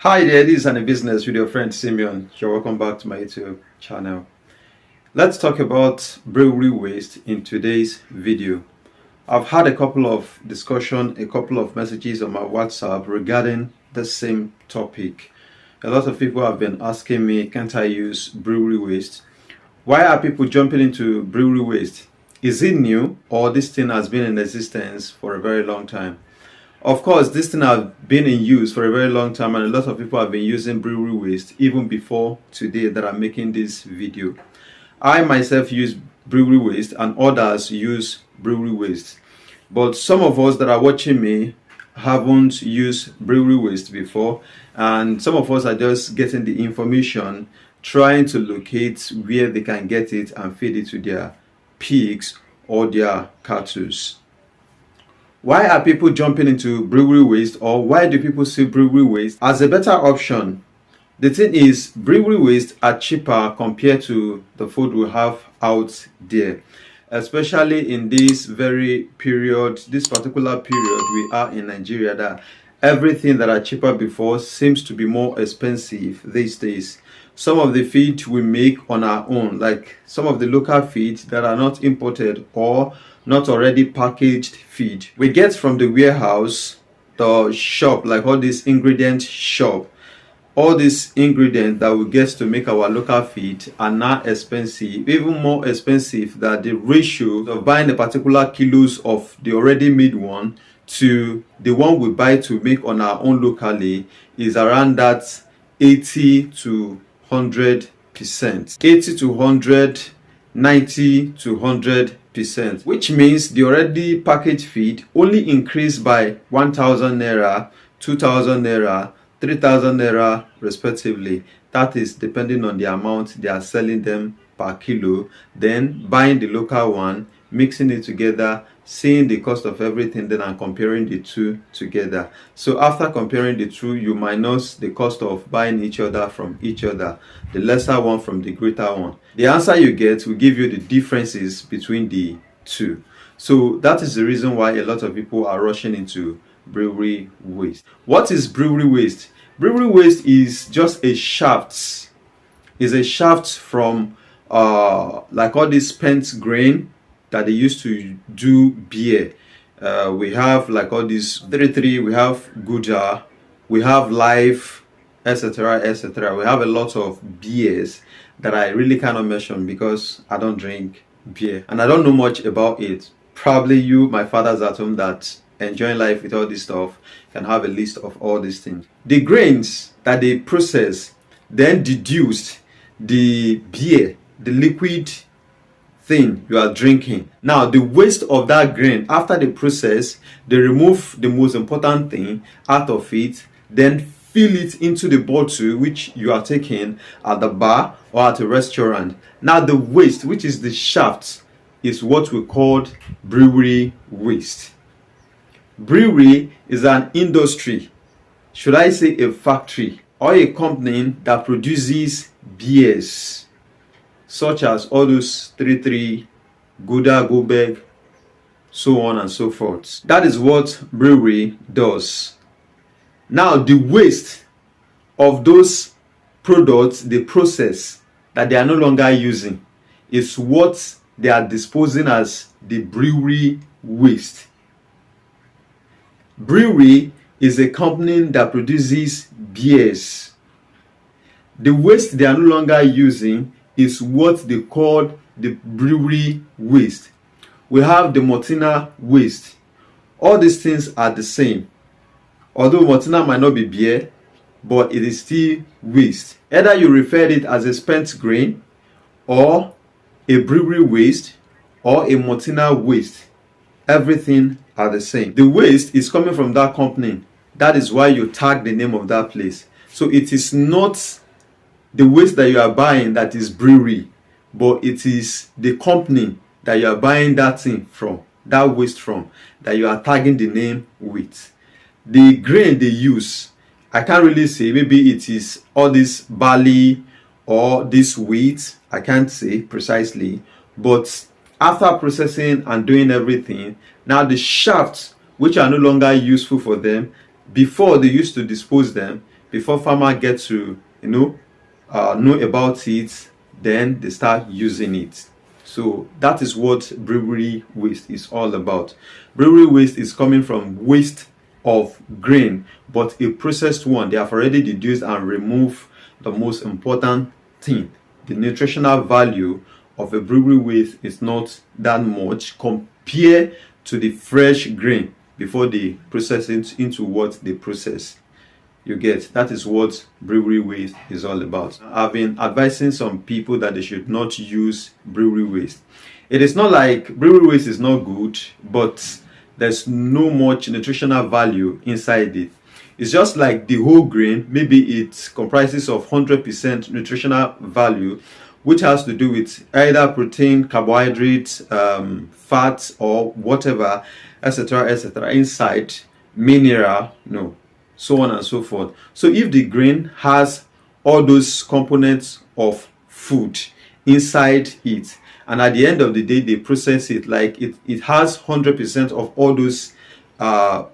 Hi there, this is AniBusiness with your friend Simeon. You're welcome back to my YouTube channel. Let's talk about brewery waste in today's video. I've had a couple of discussion, a couple of messages on my WhatsApp regarding the same topic. A lot of people have been asking me, can't I use brewery waste? Why are people jumping into brewery waste? Is it new or this thing has been in existence for a very long time? Of course, this thing has been in use for a very long time, and a lot of people have been using brewery waste even before today that I'm making this video. I myself use brewery waste and others use brewery waste. But some of us that are watching me haven't used brewery waste before, and some of us are just getting the information, trying to locate where they can get it and feed it to their pigs or their cattle. Why are people jumping into brewery waste, or why do people see brewery waste as a better option? The thing is, brewery waste are cheaper compared to the food we have out there, especially in this particular period we are in Nigeria, that everything that are cheaper before seems to be more expensive these days. Some of the feed we make on our own, like some of the local feed that are not imported or not already packaged feed, we get from the warehouse, the shop, like all these ingredient shop. All these ingredients that we get to make our local feed are now expensive, even more expensive than the ratio of buying the particular kilos of the already made one to the one we buy to make on our own locally is around that 80 to 100%. 80 to 100, 90 to 100%, which means the already packaged feed only increased by 1,000 naira, 2,000 naira, 3,000 naira respectively. That is depending on the amount they are selling them per kilo. Then buying the local one, mixing it together, seeing the cost of everything, then and comparing the two together. So after comparing the two, you minus the cost of buying each other from each other, the lesser one from the greater one. The answer you get will give you the differences between the two. So that is the reason why a lot of people are rushing into brewery waste. What is brewery waste? Brewery waste is just a shaft. Is a shaft from like all this spent grain that they used to do beer. We have like all these 33, we have Gouda, we have Life, etc., etc. We have a lot of beers that I really cannot mention because I don't drink beer and I don't know much about it. Probably you, my fathers at home that enjoying life with all this stuff, can have a list of all these things. The grains that they process then deduced the beer, the liquid thing you are drinking. Now the waste of that grain, after the process, they remove the most important thing out of it, then fill it into the bottle which you are taking at the bar or at a restaurant. Now the waste, which is the shaft, is what we call brewery waste. Brewery is an industry, should I say a factory, or a company that produces beers such as all those 33, Gouda, Gobek, so on and so forth. That is what brewery does. Now the waste of those products they process that they are no longer using is what they are disposing as the brewery waste. Brewery is a company that produces beers. The waste they are no longer using is what they call the brewery waste. We have the Maltina waste. All these things are the same. Although Maltina might not be beer, but it is still waste. Either you refer it as a spent grain, or a brewery waste, or a Maltina waste. Everything are the same. The waste is coming from that company. That is why you tag the name of that place. So it is not the waste that you are buying that is brewery, but it is the company that you are buying that thing from, that waste from, that you are tagging the name with. The grain they use, I can't really say, maybe it is all this barley or this wheat, I can't say precisely, but after processing and doing everything, now the shafts which are no longer useful for them, before they used to dispose them, before farmer get to know about it, then they start using it. So that is what brewery waste is all about. Brewery waste is coming from waste of grain, but a processed one. They have already deduced and removed the most important thing. The nutritional value of a brewery waste is not that much compared to the fresh grain before they process it into what they process. You get, that is what brewery waste is all about. I've been advising some people that they should not use brewery waste. It is not like brewery waste is not good, but there's no much nutritional value inside it. It's just like the whole grain. Maybe it comprises of 100% nutritional value, which has to do with either protein, carbohydrates, fats, or whatever, etc., etc. inside, mineral, so on and so forth. So if the grain has all those components of food inside it, and at the end of the day they process it, like it has 100% of all those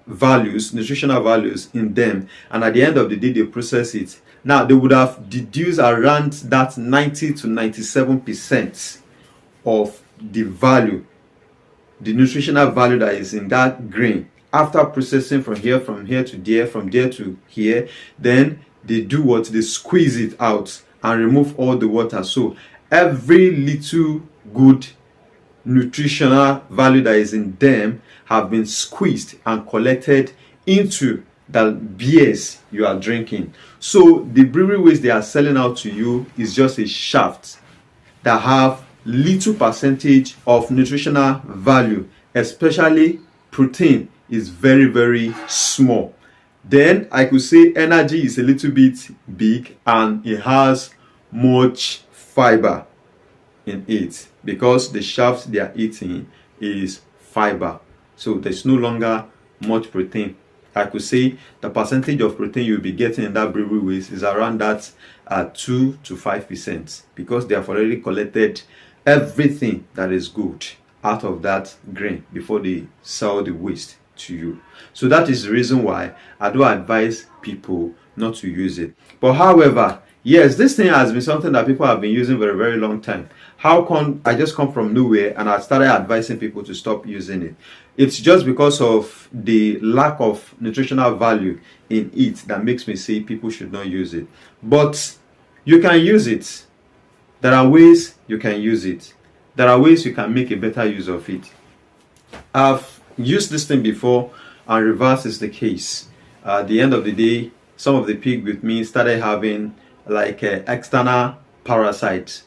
values, nutritional values in them, and at the end of the day they process it, now they would have deduced around that 90 to 97% of the value, the nutritional value that is in that grain. After processing from here to there, from there to here, then they do what? They squeeze it out and remove all the water. So every little good nutritional value that is in them have been squeezed and collected into the beers you are drinking. So the brewery waste they are selling out to you is just a shaft that have little percentage of nutritional value, especially protein is very, very small. Then I could say energy is a little bit big, and it has much fiber in it because the shaft they are eating is fiber. So there's no longer much protein. I could say the percentage of protein you'll be getting in that brewery waste is around that 2 to 5%, because they have already collected everything that is good out of that grain before they sell the waste to you. So that is the reason why I do advise people not to use it. But however, yes, this thing has been something that people have been using for a very long time. How come I just come from nowhere and I started advising people to stop using it? It's just because of the lack of nutritional value in it that makes me say people should not use it. But you can use it. There are ways you can use it. There are ways you can make a better use of it. I've used this thing before, and reverse is the case. At the end of the day, some of the pig with me started having like external parasites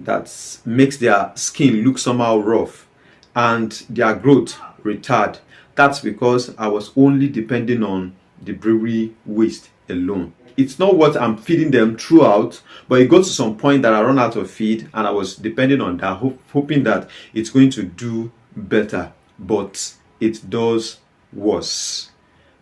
that makes their skin look somehow rough and their growth retard. That's because I was only depending on the brewery waste alone. It's not what I'm feeding them throughout, but it got to some point that I run out of feed, and I was depending on that, hoping that it's going to do better. But it does worse.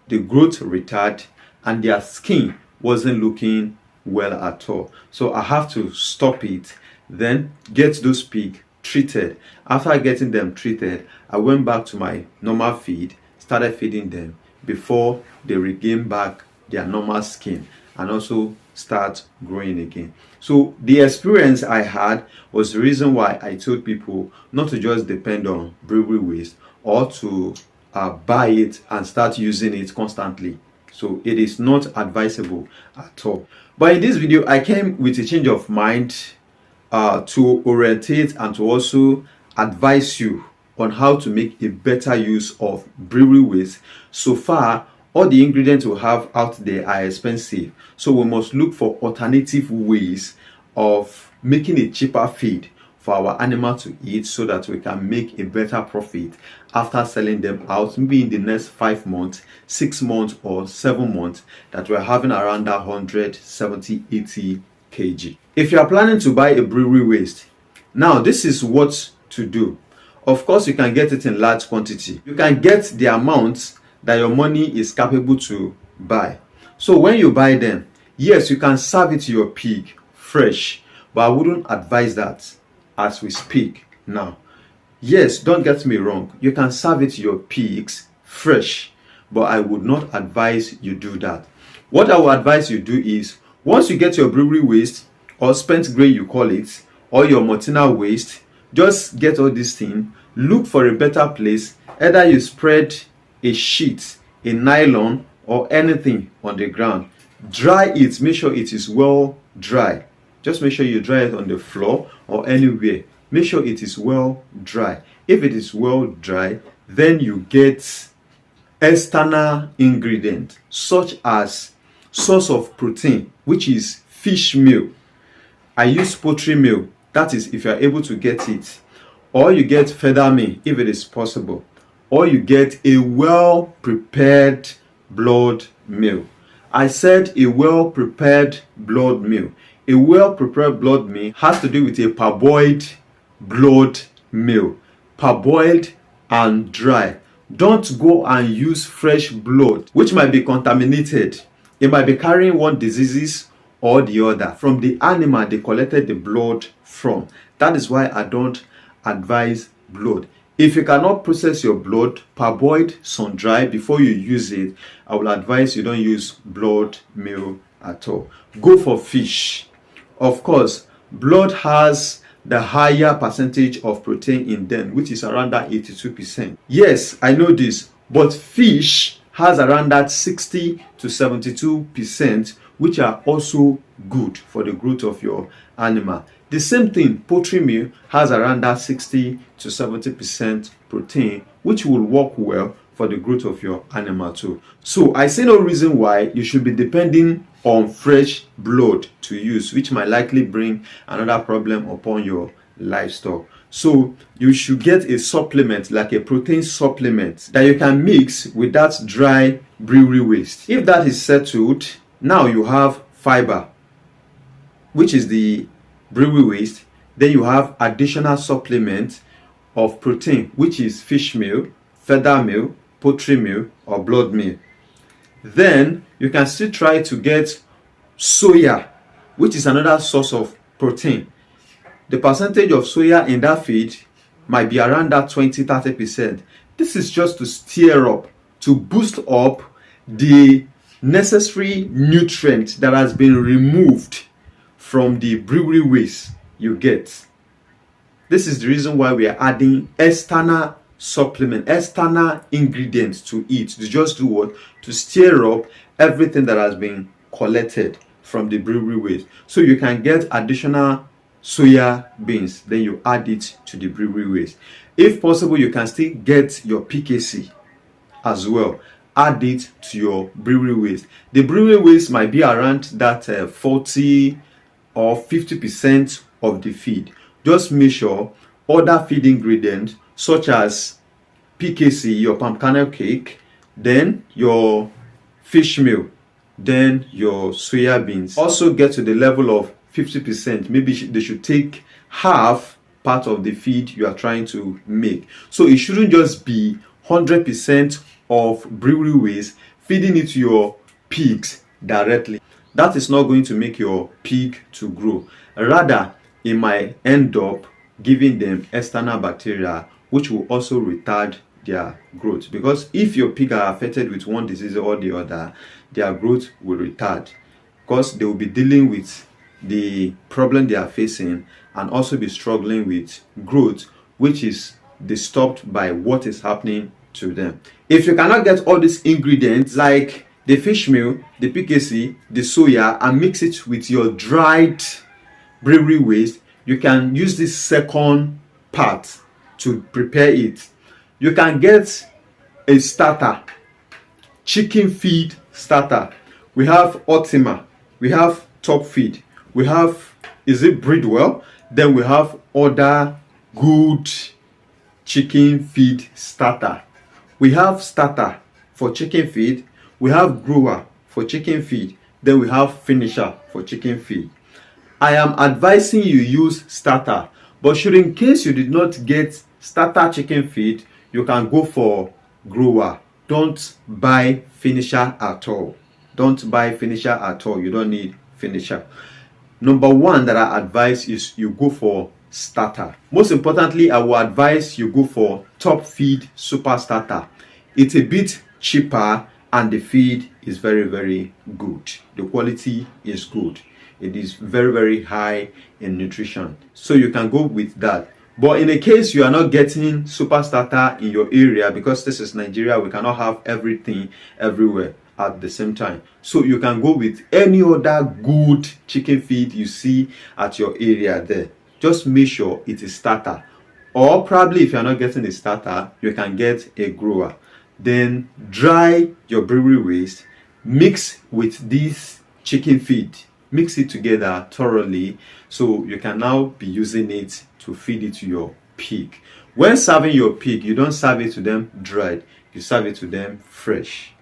The growth retard and their skin wasn't looking well at all. So I have to stop it, then get those pig treated. After getting them treated, I went back to my normal feed, started feeding them before they regain back their normal skin and also start growing again. So the experience I had was the reason why I told people not to just depend on brewery waste or to buy it and start using it constantly. So it is not advisable at all. But in this video, I came with a change of mind to orientate and to also advise you on how to make a better use of brewery waste. So far, all the ingredients we have out there are expensive, so we must look for alternative ways of making a cheaper feed for our animal to eat, so that we can make a better profit after selling them out, maybe in the next 5 months, 6 months, or 7 months, that we're having around that 170, 80 kg. If you are planning to buy a brewery waste, now this is what to do. Of course, you can get it in large quantity. You can get the amount that your money is capable to buy. So when you buy them, yes, you can serve it to your pig fresh, but I wouldn't advise that as we speak now. Yes, don't get me wrong, you can serve it to your pigs fresh, but I would not advise you do that. What I will advise you do is, once you get your brewery waste, or spent grain you call it, or your maltina waste, just get all these things, look for a better place. Either you spread a sheet, a nylon, or anything on the ground, dry it, make sure it is well dry. Just make sure you dry it on the floor or anywhere. Make sure it is well dry. If it is well dry, then you get external ingredient such as source of protein, which is fish meal. I use poultry meal, that is if you are able to get it, or you get feather meal if it is possible, or you get a well prepared blood meal. I said a well prepared blood meal. A well prepared blood meal has to do with a parboiled blood meal, parboiled and dry. Don't go and use fresh blood, which might be contaminated. It might be carrying one diseases or the other from the animal they collected the blood from. That is why I don't advise blood. If you cannot process your blood, parboiled, sun dry before you use it, I will advise you don't use blood meal at all. Go for fish. Of course, blood has the higher percentage of protein in them, which is around that 82%. Yes, I know this, but fish has around that 60 to 72%, which are also good for the growth of your animal. The same thing, poultry meal has around that 60 to 70% protein, which will work well for the growth of your animal too. So I see no reason why you should be depending on fresh blood to use, which might likely bring another problem upon your livestock. So you should get a supplement, like a protein supplement that you can mix with that dry brewery waste. If that is settled, now you have fiber, which is the brewery waste. Then you have additional supplement of protein, which is fish meal, feather meal, poultry meal, or blood meal. Then you can still try to get soya, which is another source of protein. The percentage of soya in that feed might be around that 20-30%. This is just to stir up, to boost up the necessary nutrient that has been removed from the brewery waste you get. This is the reason why we are adding external supplement, external ingredients to it, to just do what? To stir up everything that has been collected from the brewery waste. So you can get additional soya beans, then you add it to the brewery waste. If possible, you can still get your PKC as well, add it to your brewery waste. The brewery waste might be around that 40 or 50% of the feed. Just make sure other feed ingredients such as PKC, your palm kernel cake, then your fish meal, then your soya beans also get to the level of 50%. Maybe they should take half part of the feed you are trying to make. So it shouldn't just be 100% of brewery waste feeding it to your pigs directly. That is not going to make your pig to grow. Rather, it might end up giving them external bacteria, which will also retard their growth. Because if your pig are affected with one disease or the other, their growth will retard, because they will be dealing with the problem they are facing and also be struggling with growth, which is disturbed by what is happening to them. If you cannot get all these ingredients like the fish meal, the PKC, the soya, and mix it with your dried brewery waste, you can use this second part to prepare it. You can get a starter, chicken feed starter. We have Ultima, we have Top Feed, we have, is it Breedwell? Then we have other good chicken feed starter. We have starter for chicken feed, we have grower for chicken feed, then we have finisher for chicken feed. I am advising you use starter, but should in case you did not get starter chicken feed, you can go for grower. Don't buy finisher at all. Don't buy finisher at all. You don't need finisher. Number one that I advise is you go for starter. Most importantly, I will advise you go for Top Feed Super Starter. It's a bit cheaper and the feed is very, very good. The quality is good. It is very, very high in nutrition. So you can go with that. But in a case you are not getting super starter in your area, because this is Nigeria, we cannot have everything everywhere at the same time. So you can go with any other good chicken feed you see at your area there. Just make sure it is starter. Or probably if you are not getting a starter, you can get a grower. Then dry your brewery waste, mix with this chicken feed. Mix it together thoroughly so you can now be using it to feed it to your pig. When serving your pig, you don't serve it to them dried, you serve it to them fresh.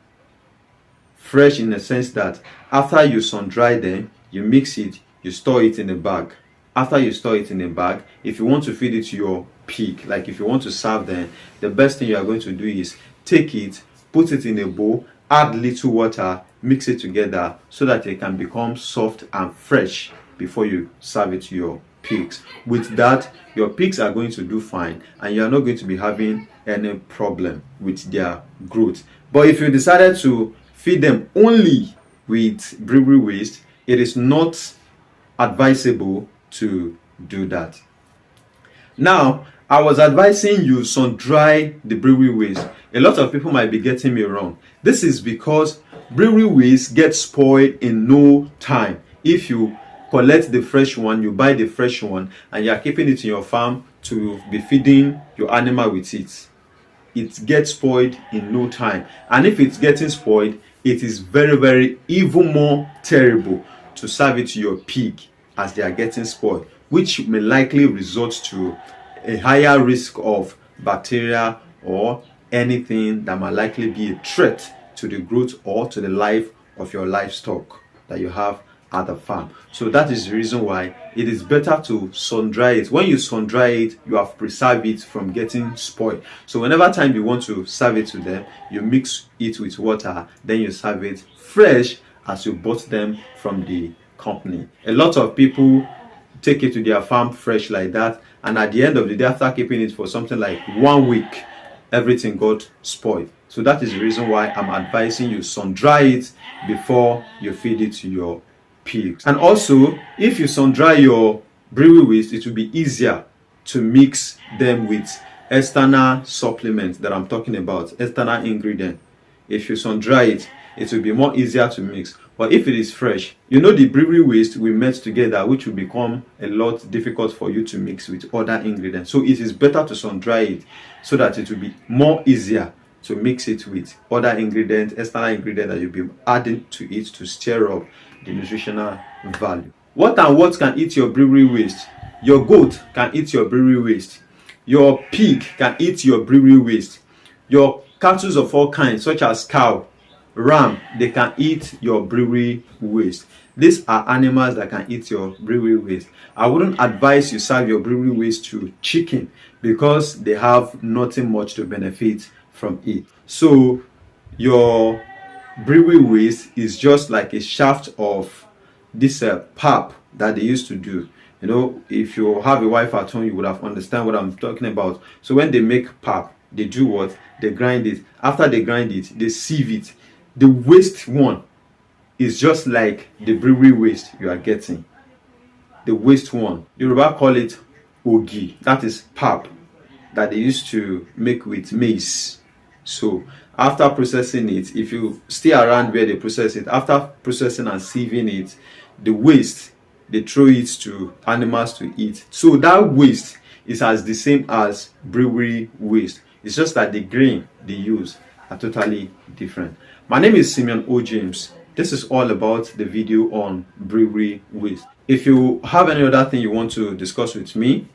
Fresh in the sense that after you sun dry them, you mix it, you store it in a bag. After you store it in a bag, if you want to feed it to your pig, like if you want to serve them, the best thing you are going to do is take it, put it in a bowl, add little water, mix it together so that it can become soft and fresh before you serve it to your pigs. With that, your pigs are going to do fine and you are not going to be having any problem with their growth. But if you decided to feed them only with brewery waste, it is not advisable to do that. Now, I was advising you sun dry the brewery waste. A lot of people might be getting me wrong. This is because brewery waste gets spoiled in no time. If you collect the fresh one, you buy the fresh one, and you are keeping it in your farm to be feeding your animal with it, it gets spoiled in no time. And if it's getting spoiled, it is very, very even more terrible to serve it to your pig as they are getting spoiled, which may likely result to a higher risk of bacteria or anything that might likely be a threat to the growth or to the life of your livestock that you have at the farm. So that is the reason why it is better to sun dry it. When you sun dry it, you have preserved it from getting spoiled. So whenever time you want to serve it to them, you mix it with water, then you serve it fresh as you bought them from the company. A lot of people take it to their farm fresh like that, and at the end of the day, after keeping it for something like 1 week, everything got spoiled. So that is the reason why I'm advising you sun dry it before you feed it to your pigs. And also, if you sun dry your brewery waste, it will be easier to mix them with external supplements that I'm talking about, external ingredient. If you sun dry it, it will be more easier to mix. But if it is fresh, you know, the brewery waste will melt together, which will become a lot difficult for you to mix with other ingredients. So it is better to sun dry it so that it will be more easier to mix it with other ingredients, external ingredients that you'll be adding to it to stir up the nutritional value. What and what can eat your brewery waste? Your goat can eat your brewery waste. Your pig can eat your brewery waste. Your cattle of all kinds, such as cow, ram, they can eat your brewery waste. These are animals that can eat your brewery waste. I wouldn't advise you serve your brewery waste to chicken because they have nothing much to benefit from it. So your brewery waste is just like a shaft of this pap that they used to do. You know, if you have a wife at home, you would have understand what I'm talking about. So when they make pap, they do what? They grind it. After they grind it, they sieve it. The waste one is just like the brewery waste you are getting. The waste one, Yoruba call it ogi. That is pap that they used to make with maize. So after processing it, if you stay around where they process it, after processing and sieving it, the waste, they throw it to animals to eat. So that waste is as the same as brewery waste. It's just that the grain they use are totally different. My name is Simeon O. James. This is all about the video on brewery waste. If you have any other thing you want to discuss with me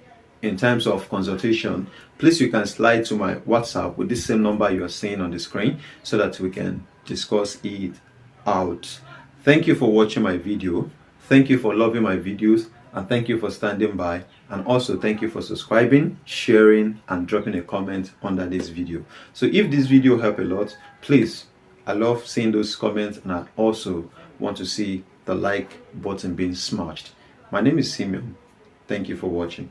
in terms of consultation, please you can slide to my WhatsApp with this same number you are seeing on the screen so that we can discuss it out. Thank you for watching my video. Thank you for loving my videos, and thank you for standing by, and also thank you for subscribing, sharing, and dropping a comment under this video. So if this video helped a lot, please, I love seeing those comments, and I also want to see the like button being smashed. My name is Simeon. Thank you for watching.